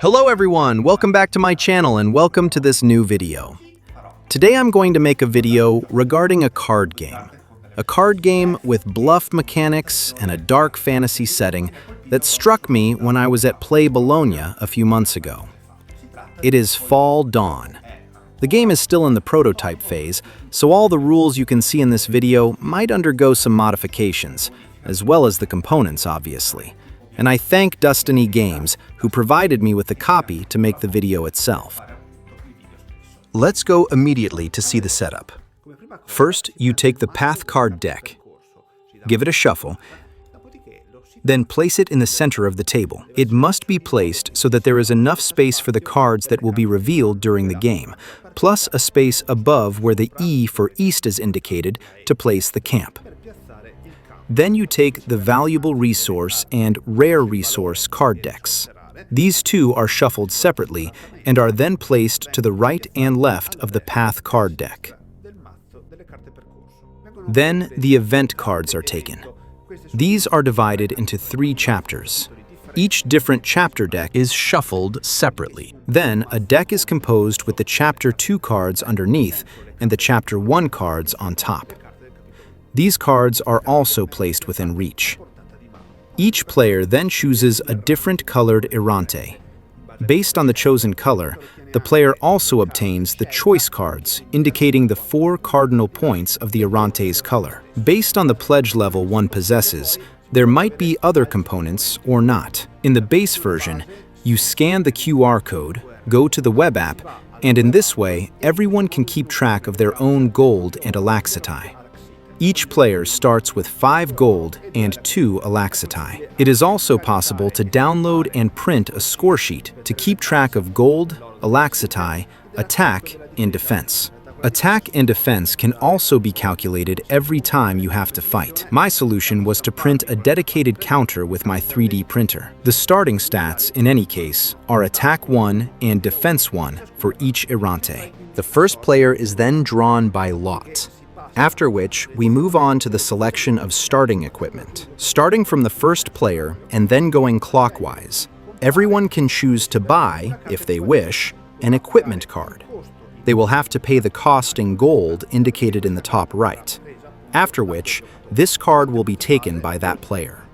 Hello everyone, welcome back to my channel and welcome to this new video. Today I'm going to make a video regarding a card game. A card game with bluff mechanics and a dark fantasy setting that struck me when I was at Play Bologna a few months ago. It is Fall Dawn. The game is still in the prototype phase, so all the rules you can see in this video might undergo some modifications, as well as the components, obviously. And I thank Destiny Games, who provided me with the copy to make the video itself. Let's go immediately to see the setup. First, you take the Path card deck, give it a shuffle, then place it in the center of the table. It must be placed so that there is enough space for the cards that will be revealed during the game, plus a space above where the E for East is indicated to place the camp. Then you take the valuable resource and rare resource card decks. These two are shuffled separately and are then placed to the right and left of the Path card deck. Then the event cards are taken. These are divided into 3 chapters. Each different chapter deck is shuffled separately. Then a deck is composed with the Chapter 2 cards underneath and the Chapter 1 cards on top. These cards are also placed within reach. Each player then chooses a different colored Errante. Based on the chosen color, the player also obtains the choice cards, indicating the 4 cardinal points of the Errante's color. Based on the pledge level one possesses, there might be other components or not. In the base version, you scan the QR code, go to the web app, and in this way, everyone can keep track of their own gold and Alaxite. Each player starts with 5 gold and 2 Alaxite. It is also possible to download and print a score sheet to keep track of gold, Alaxite, attack, and defense. Attack and defense can also be calculated every time you have to fight. My solution was to print a dedicated counter with my 3D printer. The starting stats, in any case, are attack 1 and defense 1 for each Errante. The first player is then drawn by lot, after which we move on to the selection of starting equipment. Starting from the first player and then going clockwise, everyone can choose to buy, if they wish, an equipment card. They will have to pay the cost in gold indicated in the top right, after which this card will be taken by that player.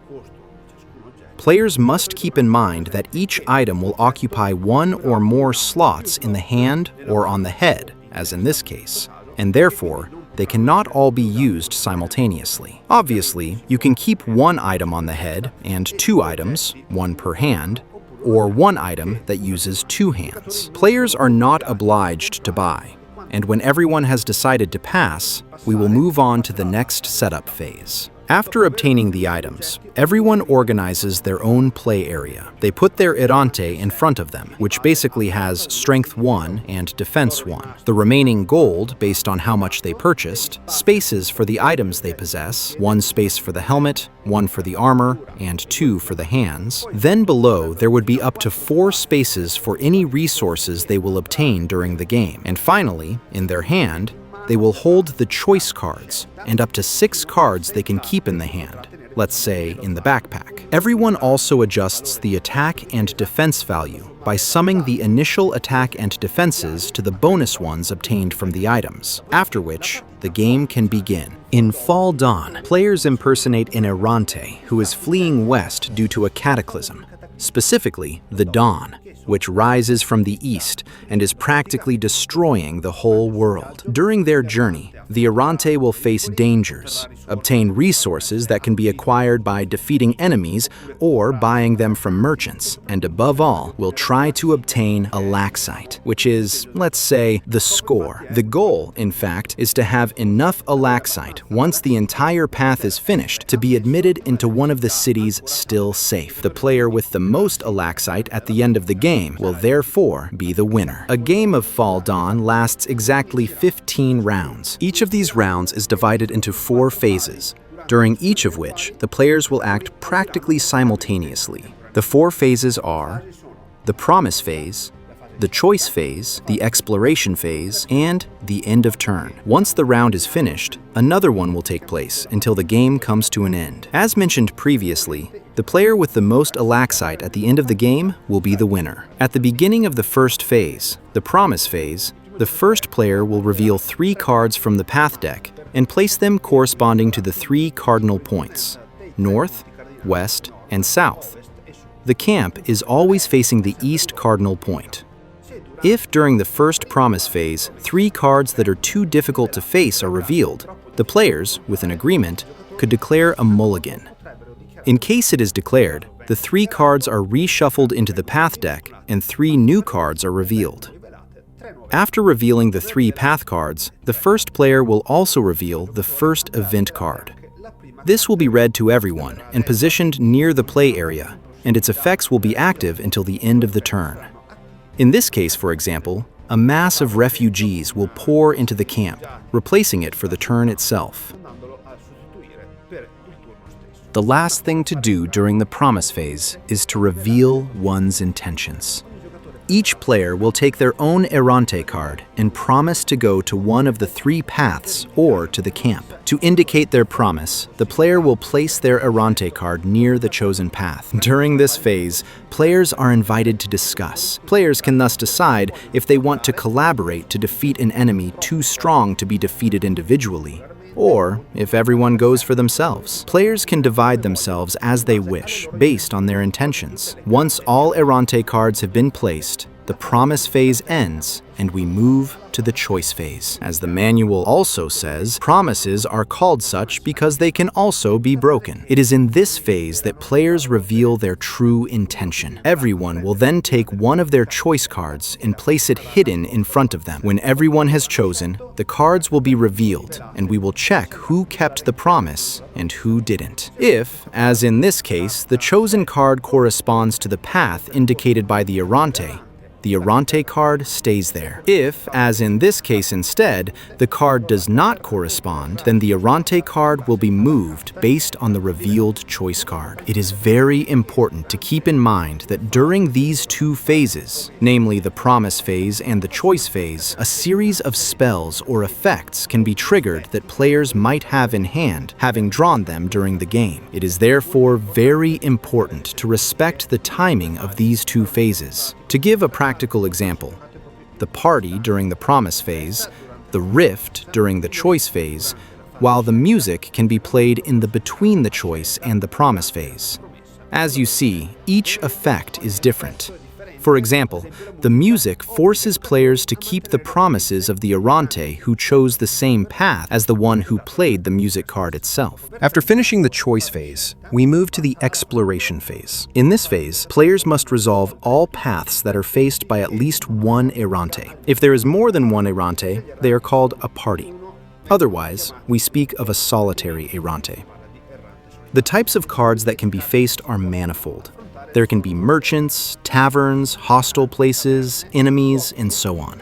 Players must keep in mind that each item will occupy 1 or more slots in the hand or on the head, as in this case, and therefore, they cannot all be used simultaneously. Obviously, you can keep 1 item on the head and 2 items, 1 per hand, or 1 item that uses 2 hands. Players are not obliged to buy, and when everyone has decided to pass, we will move on to the next setup phase. After obtaining the items, everyone organizes their own play area. They put their Errante in front of them, which basically has Strength 1 and Defense 1. The remaining gold, based on how much they purchased, spaces for the items they possess, 1 space for the helmet, 1 for the armor, and 2 for the hands. Then below, there would be up to 4 spaces for any resources they will obtain during the game. And finally, in their hand, they will hold the choice cards, and up to 6 cards they can keep in the hand, let's say in the backpack. Everyone also adjusts the attack and defense value by summing the initial attack and defenses to the bonus ones obtained from the items, after which the game can begin. In Fall Dawn, players impersonate an Errante who is fleeing west due to a cataclysm, specifically the dawn, which rises from the east and is practically destroying the whole world. During their journey, the Errante will face dangers, obtain resources that can be acquired by defeating enemies or buying them from merchants, and above all, will try to obtain Alaxite, which is, let's say, the score. The goal, in fact, is to have enough Alaxite once the entire path is finished to be admitted into one of the cities still safe. The player with the most Alaxite at the end of the game will therefore be the winner. A game of Fall Dawn lasts exactly 15 rounds. Each of these rounds is divided into 4 phases, during each of which the players will act practically simultaneously. The 4 phases are the Promise phase, the choice phase, the exploration phase, and the end of turn. Once the round is finished, another one will take place until the game comes to an end. As mentioned previously, the player with the most Alaxite at the end of the game will be the winner. At the beginning of the first phase, the promise phase, the first player will reveal 3 cards from the path deck and place them corresponding to the 3 cardinal points: north, west, and south. The camp is always facing the east cardinal point. If during the first promise phase, 3 cards that are too difficult to face are revealed, the players, with an agreement, could declare a mulligan. In case it is declared, the 3 cards are reshuffled into the path deck and 3 new cards are revealed. After revealing the 3 path cards, the first player will also reveal the first event card. This will be read to everyone and positioned near the play area, and its effects will be active until the end of the turn. In this case, for example, a mass of refugees will pour into the camp, replacing it for the turn itself. The last thing to do during the promise phase is to reveal one's intentions. Each player will take their own Errante card and promise to go to one of the 3 paths or to the camp. To indicate their promise, the player will place their Errante card near the chosen path. During this phase, players are invited to discuss. Players can thus decide if they want to collaborate to defeat an enemy too strong to be defeated individually, or if everyone goes for themselves. Players can divide themselves as they wish, based on their intentions. Once all Errante cards have been placed, the promise phase ends, and we move to the choice phase. As the manual also says, promises are called such because they can also be broken. It is in this phase that players reveal their true intention. Everyone will then take one of their choice cards and place it hidden in front of them. When everyone has chosen, the cards will be revealed, and we will check who kept the promise and who didn't. If, as in this case, the chosen card corresponds to the path indicated by the Errante card stays there. If, as in this case instead, the card does not correspond, then the Errante card will be moved based on the revealed choice card. It is very important to keep in mind that during these 2 phases, namely the promise phase and the choice phase, a series of spells or effects can be triggered that players might have in hand, having drawn them during the game. It is therefore very important to respect the timing of these 2 phases. To give a practical example, the party during the promise phase, the rift during the choice phase, while the music can be played in the between the choice and the promise phase. As you see, each effect is different. For example, the music forces players to keep the promises of the Errante who chose the same path as the one who played the music card itself. After finishing the choice phase, we move to the exploration phase. In this phase, players must resolve all paths that are faced by at least one Errante. If there is more than one Errante, they are called a party. Otherwise, we speak of a solitary Errante. The types of cards that can be faced are manifold. There can be merchants, taverns, hostile places, enemies, and so on.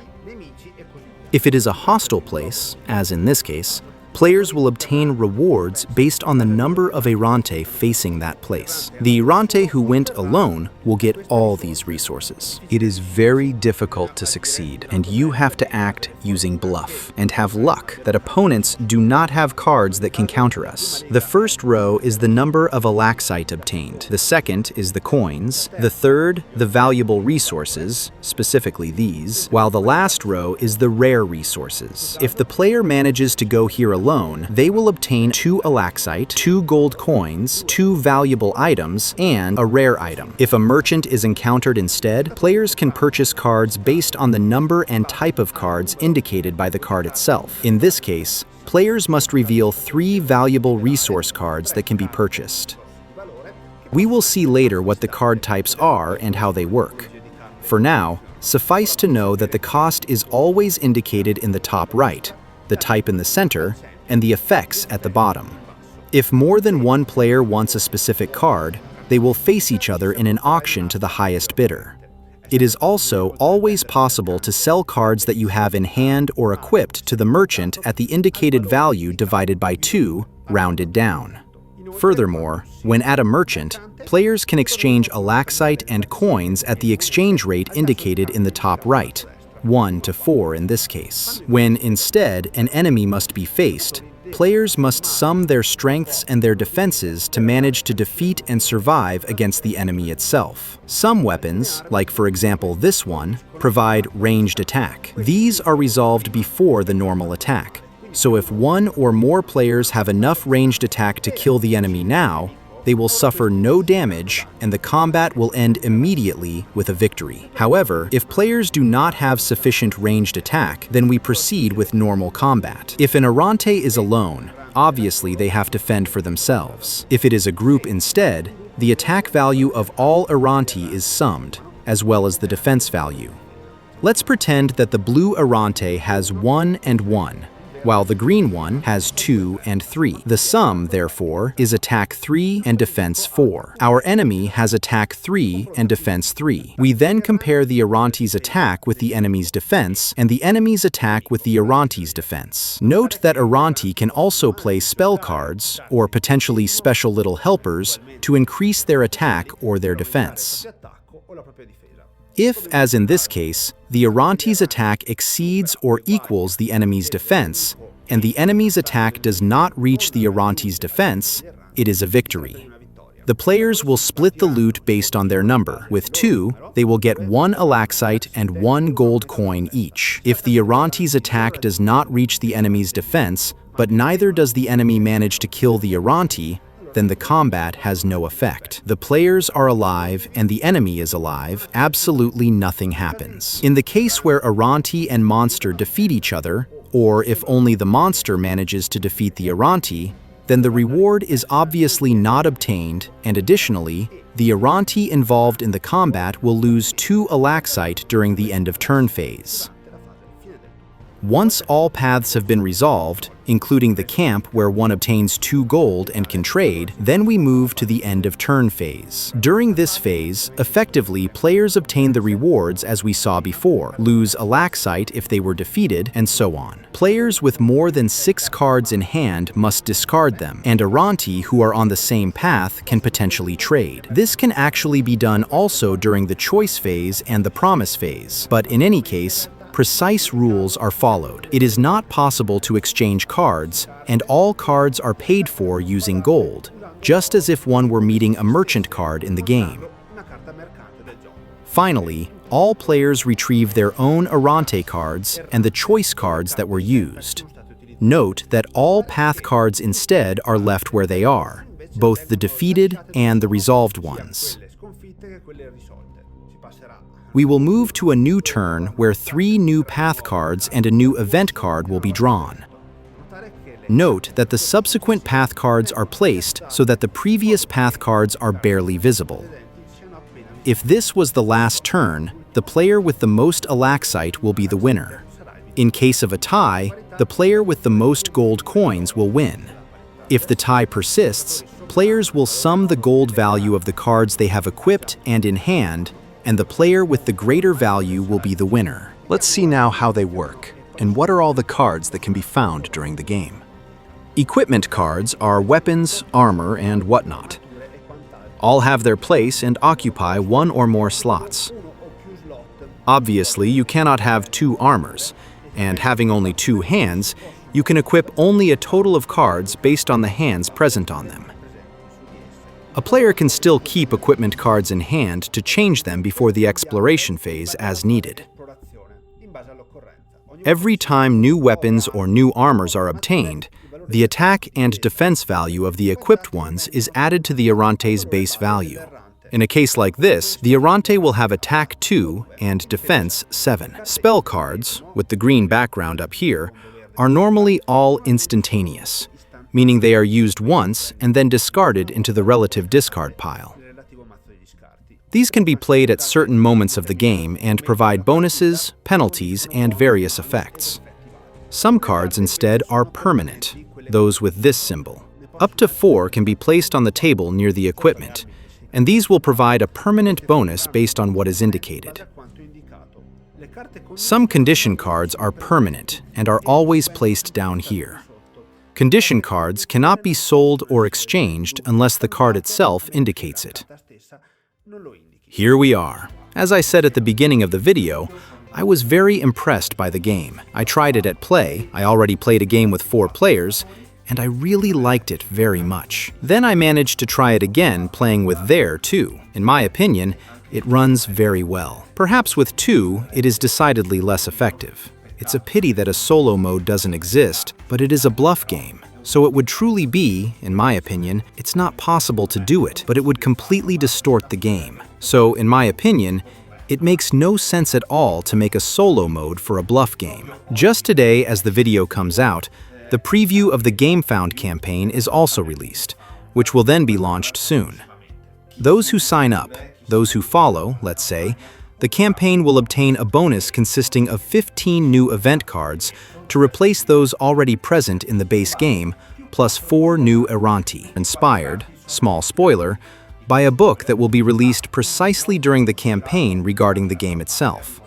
If it is a hostile place, as in this case, players will obtain rewards based on the number of Errante facing that place. The Errante who went alone will get all these resources. It is very difficult to succeed, and you have to act using bluff and have luck that opponents do not have cards that can counter us. The first row is the number of Alaxite obtained. The second is the coins. The third, the valuable resources, specifically these, while the last row is the rare resources. If the player manages to go here alone, they will obtain 2 Alaxite, 2 gold coins, 2 valuable items, and a rare item. If a merchant is encountered instead, players can purchase cards based on the number and type of cards indicated by the card itself. In this case, players must reveal 3 valuable resource cards that can be purchased. We will see later what the card types are and how they work. For now, suffice to know that the cost is always indicated in the top right, the type in the center, and the effects at the bottom. If more than one player wants a specific card, they will face each other in an auction to the highest bidder. It is also always possible to sell cards that you have in hand or equipped to the merchant at the indicated value divided by 2, rounded down. Furthermore, when at a merchant, players can exchange Alaxite and coins at the exchange rate indicated in the top right, 1 to 4 in this case. When instead an enemy must be faced, players must sum their strengths and their defenses to manage to defeat and survive against the enemy itself. Some weapons, like for example this one, provide ranged attack. These are resolved before the normal attack. So if one or more players have enough ranged attack to kill the enemy now, they will suffer no damage and the combat will end immediately with a victory. However, if players do not have sufficient ranged attack, then we proceed with normal combat. If an Errante is alone, obviously they have to fend for themselves. If it is a group instead, the attack value of all Erranti is summed, as well as the defense value. Let's pretend that the blue Errante has 1 and 1, while the green one has 2 and 3. The sum, therefore, is attack 3 and defense 4. Our enemy has attack 3 and defense 3. We then compare the Errante's attack with the enemy's defense and the enemy's attack with the Errante's defense. Note that Erranti can also play spell cards, or potentially special little helpers, to increase their attack or their defense. If, as in this case, the Errante's attack exceeds or equals the enemy's defense, and the enemy's attack does not reach the Errante's defense, it is a victory. The players will split the loot based on their number. With 2, they will get 1 Alaxite and 1 gold coin each. If the Errante's attack does not reach the enemy's defense, but neither does the enemy manage to kill the Errante, then the combat has no effect. The players are alive and the enemy is alive, absolutely nothing happens. In the case where Errante and monster defeat each other, or if only the monster manages to defeat the Errante, then the reward is obviously not obtained, and additionally, the Errante involved in the combat will lose 2 Alaxite during the end of turn phase. Once all paths have been resolved, including the camp where one obtains 2 gold and can trade, then we move to the end of turn phase. During this phase, effectively, players obtain the rewards as we saw before, lose Alaxite if they were defeated, and so on. Players with more than 6 cards in hand must discard them, and Erranti who are on the same path can potentially trade. This can actually be done also during the choice phase and the promise phase, but in any case, precise rules are followed. It is not possible to exchange cards, and all cards are paid for using gold, just as if one were meeting a merchant card in the game. Finally, all players retrieve their own Errante cards and the choice cards that were used. Note that all path cards instead are left where they are, both the defeated and the resolved ones. We will move to a new turn where 3 new path cards and a new event card will be drawn. Note that the subsequent path cards are placed so that the previous path cards are barely visible. If this was the last turn, the player with the most Alaxite will be the winner. In case of a tie, the player with the most gold coins will win. If the tie persists, players will sum the gold value of the cards they have equipped and in hand, and the player with the greater value will be the winner. Let's see now how they work, and what are all the cards that can be found during the game. Equipment cards are weapons, armor, and whatnot. All have their place and occupy 1 or more slots. Obviously, you cannot have 2 armors, and having only 2 hands, you can equip only a total of cards based on the hands present on them. A player can still keep equipment cards in hand to change them before the exploration phase as needed. Every time new weapons or new armors are obtained, the attack and defense value of the equipped ones is added to the Errante's base value. In a case like this, the Errante will have attack 2 and defense 7. Spell cards, with the green background up here, are normally all instantaneous, meaning they are used once and then discarded into the relative discard pile. These can be played at certain moments of the game and provide bonuses, penalties, and various effects. Some cards instead are permanent, those with this symbol. Up to 4 can be placed on the table near the equipment, and these will provide a permanent bonus based on what is indicated. Some condition cards are permanent and are always placed down here. Condition cards cannot be sold or exchanged unless the card itself indicates it. Here we are. As I said at the beginning of the video, I was very impressed by the game. I tried it at play, I already played a game with 4 players, and I really liked it very much. Then I managed to try it again playing with there too. In my opinion, it runs very well. Perhaps with 2, it is decidedly less effective. It's a pity that a solo mode doesn't exist, but it is a bluff game. So it would truly be, in my opinion, it's not possible to do it, but it would completely distort the game. So, in my opinion, it makes no sense at all to make a solo mode for a bluff game. Just today, as the video comes out, the preview of the GameFound campaign is also released, which will then be launched soon. Those who sign up, those who follow, let's say, the campaign will obtain a bonus consisting of 15 new event cards to replace those already present in the base game, plus 4 new Erranti, inspired, small spoiler, by a book that will be released precisely during the campaign regarding the game itself.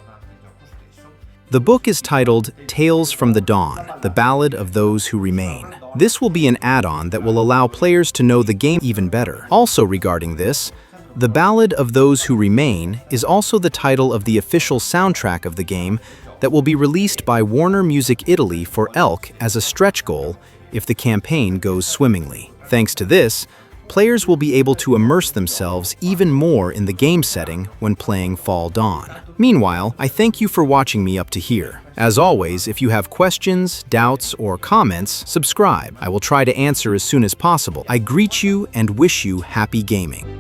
The book is titled Tales from the Dawn, The Ballad of Those Who Remain. This will be an add-on that will allow players to know the game even better. Also regarding this, The Ballad of Those Who Remain is also the title of the official soundtrack of the game that will be released by Warner Music Italy for Elk as a stretch goal if the campaign goes swimmingly. Thanks to this, players will be able to immerse themselves even more in the game setting when playing Fall Dawn. Meanwhile, I thank you for watching me up to here. As always, if you have questions, doubts, or comments, subscribe. I will try to answer as soon as possible. I greet you and wish you happy gaming.